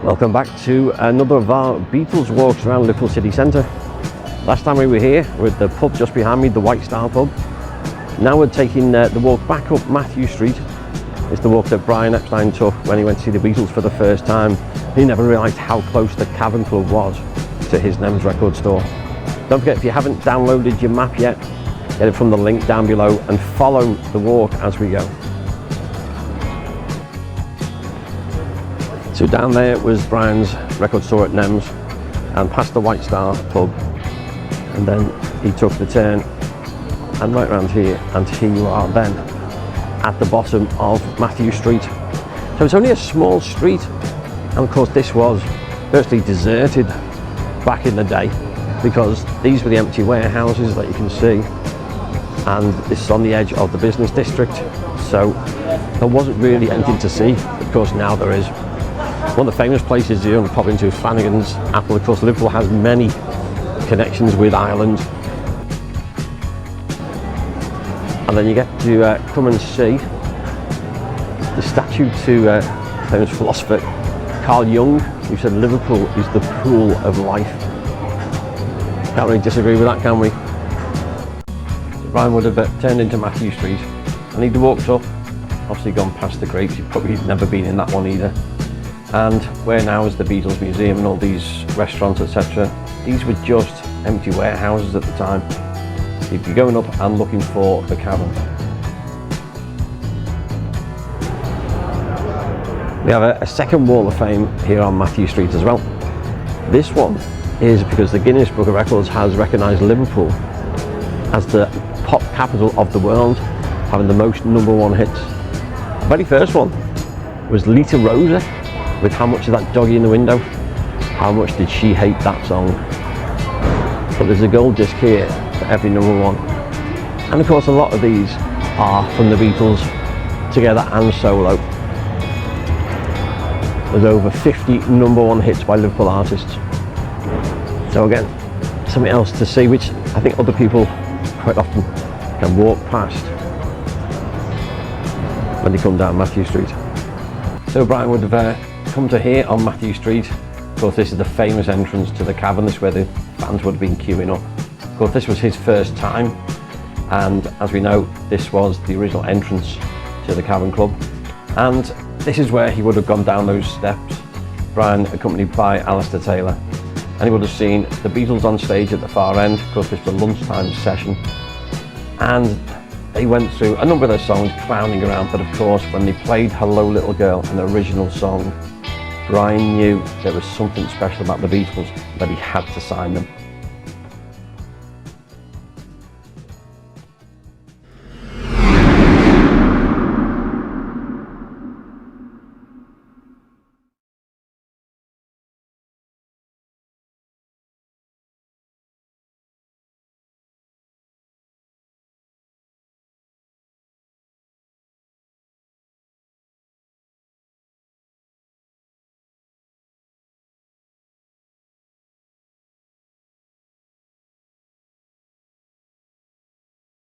Welcome back to another of our Beatles walks around Liverpool city centre. Last time we were here with the pub just behind me, the White Star pub. Now we're taking the walk back up Mathew Street. It's the walk that Brian Epstein took when he went to see the Beatles for the first time. He never realised how close the Cavern Club was to his NEMS record store. Don't forget, if you haven't downloaded your map yet, get it from the link down below and follow the walk as we go. So down there was Brian's record store at NEMS and past the White Star pub, and then he took the turn and right around here, and here you are then at the bottom of Mathew Street. So it's only a small street, and of course this was virtually deserted back in the day because these were the empty warehouses that you can see, and this is on the edge of the business district, so there wasn't really anything to see. Of course now there is. One of the famous places you want to pop into is Flanagan's Apple. Of course, Liverpool has many connections with Ireland. And then you get to come and see the statue to famous philosopher Carl Jung, who said Liverpool is the pool of life. Can't really disagree with that, can we? So Brian would have turned into Mathew Street and he'd walked up, obviously gone past the grapes. He'd probably never been in that one either. And where now is the Beatles Museum and all these restaurants, etc. These were just empty warehouses at the time. You'd be going up and looking for the cavern. We have a second wall of fame here on Mathew Street as well. This one is because the Guinness Book of Records has recognised Liverpool as the pop capital of the world, having the most #1 hits. The very first one was Lita Rosa with How Much Is That Doggy in the Window? How much did she hate that song? But there's a gold disc here for every #1. And of course a lot of these are from the Beatles together and solo. There's over 50 #1 hits by Liverpool artists. So again, something else to see, which I think other people quite often can walk past when they come down Mathew Street. So Brian would have come to here on Mathew Street. Of course, this is the famous entrance to the cavern. This is where the fans would have been queuing up. Of course, this was his first time, and as we know, this was the original entrance to the Cavern Club. And this is where he would have gone down those steps, Brian accompanied by Alistair Taylor. And he would have seen the Beatles on stage at the far end. Of course, this was a lunchtime session. And they went through a number of their songs, clowning around, but of course, when they played Hello Little Girl, an original song, Brian knew there was something special about the Beatles, that he had to sign them.